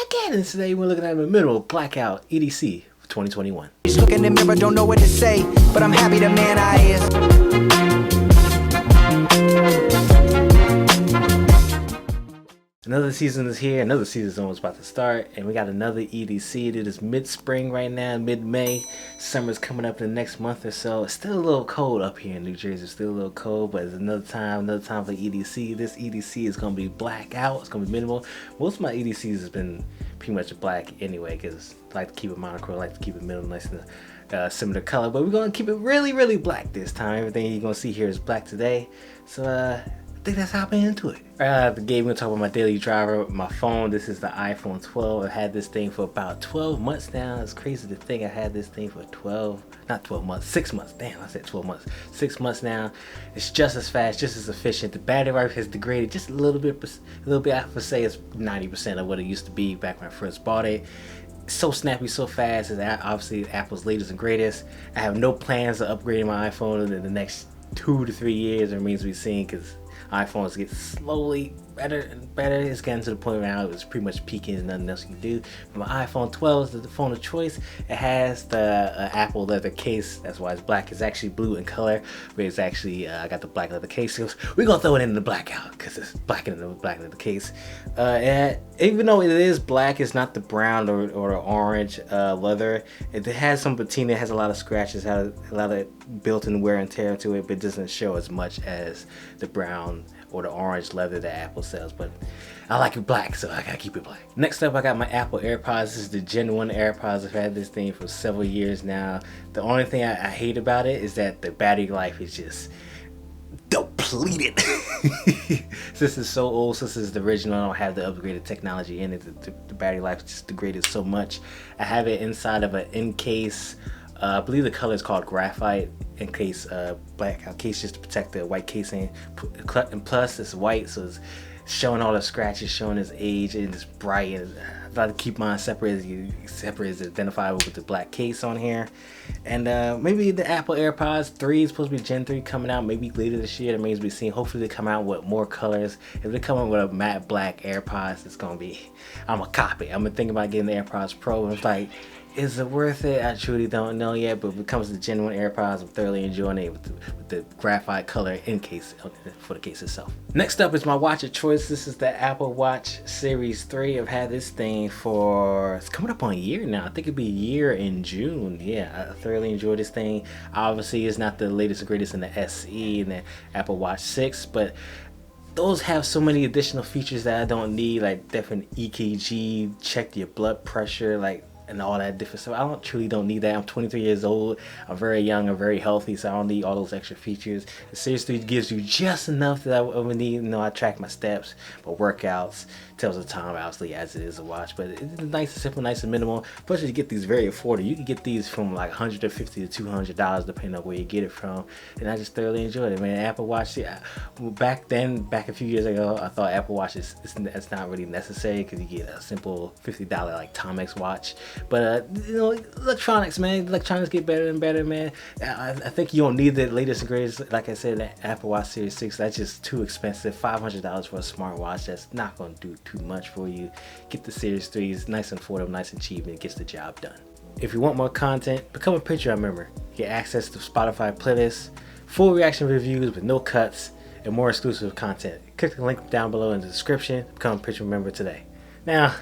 back at it. Today we're looking at the middle Blackout EDC for 2021. Just look in the mirror, don't know what to say, but I'm happy the man I is. Another season is here, another season is almost about to start, and we got another EDC. It is mid-spring right now, mid-May. Summer's coming up in the next month or so. It's still a little cold up here in New Jersey. It's still a little cold, but it's another time for EDC. This EDC is going to be blackout. It's going to be minimal. Most of my EDCs has been pretty much black anyway, because I like to keep it monochrome, I like to keep it minimal, nice and similar color. But we're going to keep it really, really black this time. Everything you're going to see here is black today. So, I think that's hopping into it. Right out of the gate, we're gonna talk about my daily driver, my phone. This is the iPhone 12. I've had this thing for about 12 months now. It's crazy to think I had this thing for 6 months. Damn, I said 12 months. 6 months now. It's just as fast, just as efficient. The battery life has degraded just a little bit. I would say it's 90% of what it used to be back when I first bought it. It's so snappy, so fast. It's obviously Apple's latest and greatest. I have no plans of upgrading my iPhone in the next 2 to 3 years. It remains to be seen, because iPhones get slowly better and better. It's getting to the point now it's pretty much peaking. There's nothing else you can do. But my iPhone 12 is the phone of choice. It has the Apple leather case. That's why it's black. It's actually blue in color, but it's actually I got the black leather case. So we're gonna throw it in the blackout because it's black in the black leather case. And even though it is black, it's not the brown or the orange leather. It has some patina. It has a lot of scratches. Has a lot of built-in wear and tear to it, but it doesn't show as much as the brown or the orange leather that Apple sells. But I like it black, so I gotta keep it black. Next up, I got my Apple AirPods. This is the Gen 1 AirPods. I've had this thing for several years now. The only thing I hate about it is that the battery life is just depleted. This is so old. This is the original. I don't have the upgraded technology in it. The battery life is just degraded so much. I have it inside of an in-case. I believe the color is called graphite in case blackout case, just to protect the white casing. And plus it's white, so it's showing all the scratches, showing its age, and it's bright. And I try to keep mine separate as identifiable with the black case on here. And maybe the Apple AirPods 3 is supposed to be Gen 3 coming out maybe later this year. It remains to be seen. Hopefully they come out with more colors. If they come out with a matte black AirPods, it's gonna be, I'm gonna copy. I'm gonna think about getting the AirPods Pro, and it's like, is it worth it? I truly don't know yet, but when it comes to the Gen 1 AirPods, I'm thoroughly enjoying it with the graphite color in case for the case itself. Next up is my watch of choice. This is the Apple Watch Series 3. I've had this thing for, it's coming up on a year now. I think it'll be a year in June. Yeah, I thoroughly enjoy this thing. Obviously, it's not the latest and greatest in the SE and the Apple Watch 6, but those have so many additional features that I don't need, like different EKG, check your blood pressure, and all that different stuff. I truly don't need that. I'm 23 years old. I'm very young. I'm very healthy, so I don't need all those extra features. It seriously gives you just enough that I would need. You know, I track my steps, my workouts, tells the time obviously as it is a watch, but it's nice and simple, nice and minimal. Plus, you get these very affordable. You can get these from like $150 to $200 depending on where you get it from, and I just thoroughly enjoyed it, man. Apple Watch, yeah, back a few years ago, I thought Apple Watch it's not really necessary because you get a simple $50 like Timex watch. But you know, electronics, man. Electronics get better and better, man. I think you don't need the latest and greatest. Like I said, the Apple Watch Series 6, that's just too expensive. $500 for a smartwatch, that's not going to do too much for you. Get the Series 3. It's nice and affordable, nice and cheap, and it gets the job done. If you want more content, become a Patreon member. Get access to Spotify playlists, full reaction reviews with no cuts, and more exclusive content. Click the link down below in the description. Become a Patreon member today. Now,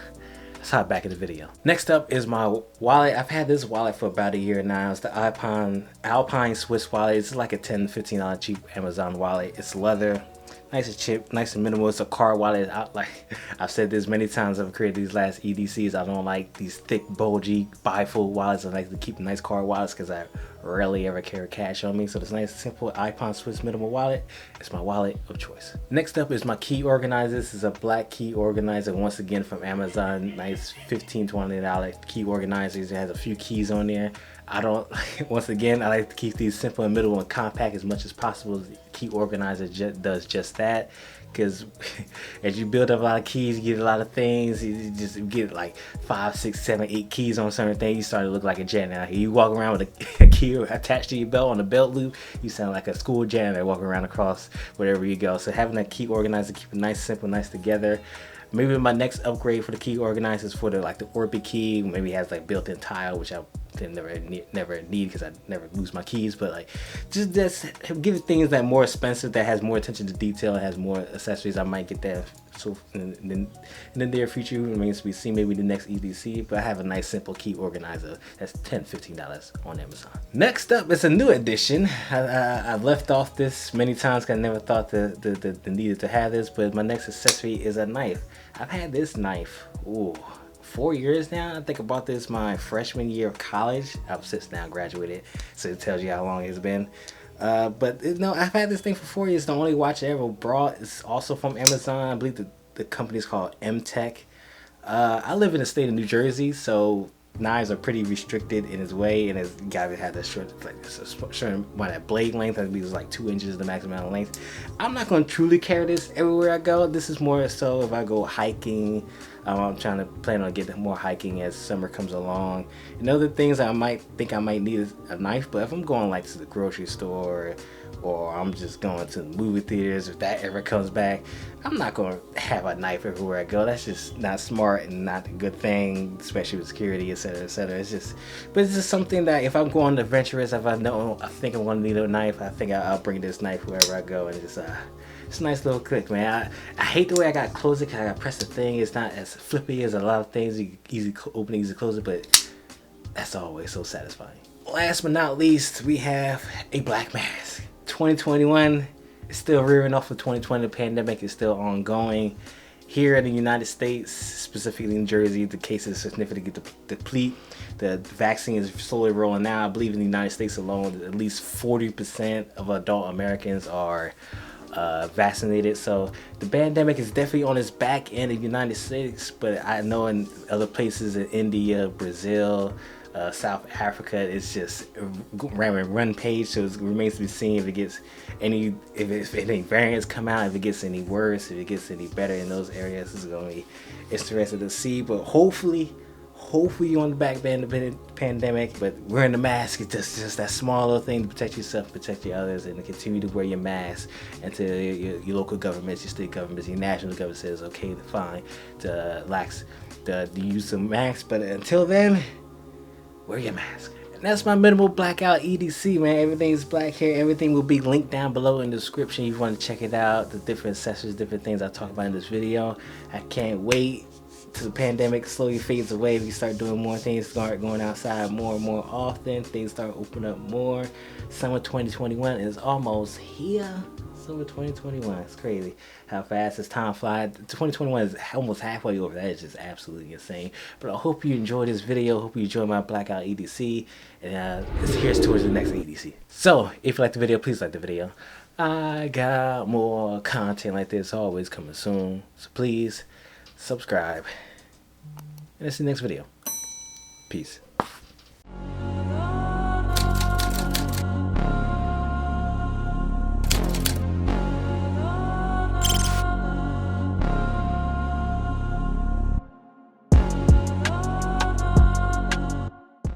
let's hop back in the video. Next up is my wallet. I've had this wallet for about a year now. It's the Alpine Swiss wallet. It's like a $10, $15 cheap Amazon wallet. It's leather, nice and cheap, nice and minimal. It's a card wallet. I've said this many times. I've created these last EDCs. I don't like these thick, bulgy, bifold wallets. I like to keep nice card wallets because I rarely ever carry cash on me. So this nice, simple Alpine Swiss minimal wallet, it's my wallet of choice. Next up is my key organizer. This is a black key organizer, once again from Amazon. Nice $15, $20 key organizers. It has a few keys on there. Once again, I like to keep these simple and minimal and compact as much as possible. The key organizer does just that, because as you build up a lot of keys, you get a lot of things. You get like 5, 6, 7, 8 keys on certain things. You start to look like a janitor. You walk around with a key attached to your belt on a belt loop, you sound like a school janitor walking around across wherever you go. So having that key organizer, keep it nice, simple, nice together. Maybe my next upgrade for the key organizer is for the orbit key. Maybe it has like built-in tile, which I never need because I never lose my keys. But like just give it things that are more expensive, that has more attention to detail, has more accessories. I might get that. So in the near future, remains to be seen, maybe the next EDC. But I have a nice simple key organizer that's $10-15 on Amazon. Next up is a new addition. I've left off this many times because I never thought the needed to have this. But my next accessory is a knife. I've had this knife 4 years now. I think I bought this my freshman year of college. I've since now graduated, so it tells you how long it's been. But no, I've had this thing for 4 years. The only watch I ever brought is also from Amazon. I believe the company is called M-Tech. I live in the state of New Jersey, so knives are pretty restricted in its way, and it's gotta have that short, like a certain amount of blade length. I believe it's like 2 inches the maximum amount of length. I'm not going to truly carry this everywhere I go. This is more so if I go hiking. I'm trying to plan on getting more hiking as summer comes along. And other things I might think I might need a knife, but if I'm going like to the grocery store or I'm just going to the movie theaters, if that ever comes back, I'm not going to have a knife everywhere I go. That's just not smart and not a good thing, especially with security, etc., etc. It's just something that if I'm going adventurous, if I think I'm going to need a knife, I think I'll bring this knife wherever I go, and just it's a nice little click, man. I hate the way I got to close it because I got to press the thing. It's not as flippy as a lot of things. You can easily open it, easily close it, but that's always so satisfying. Last but not least, we have a black mask. 2021 is still rearing off of 2020. The pandemic is still ongoing. Here in the United States, specifically in Jersey, the cases significantly deplete. The vaccine is slowly rolling out. I believe in the United States alone, at least 40% of adult Americans are vaccinated. So the pandemic is definitely on its back in the United States, but I know in other places in India, Brazil, South Africa, it's just run page. So it remains to be seen if it gets if any variants come out, if it gets any worse, if it gets any better in those areas. It's going to be interesting to see, but hopefully you're on the back end of the pandemic, but wearing the mask is just that small little thing to protect yourself, protect your others, and to continue to wear your mask until your local governments, your state governments, your national government says okay, fine, to relax the use of masks. But until then, wear your mask. And that's my minimal Blackout EDC, man. Everything's black here. Everything will be linked down below in the description if you want to check it out. The different accessories, different things I talk about in this video. I can't wait till the pandemic slowly fades away. We start doing more things, start going outside more and more often. Things start opening up more. Summer 2021 is almost here. Summer 2021. It's crazy how fast this time flies. 2021 is almost halfway over. That is just absolutely insane. But I hope you enjoyed this video. Hope you enjoyed my Blackout EDC. And here's towards the next EDC. So if you like the video, please like the video. I got more content like this always coming soon. So please subscribe. And that's the next video. Peace.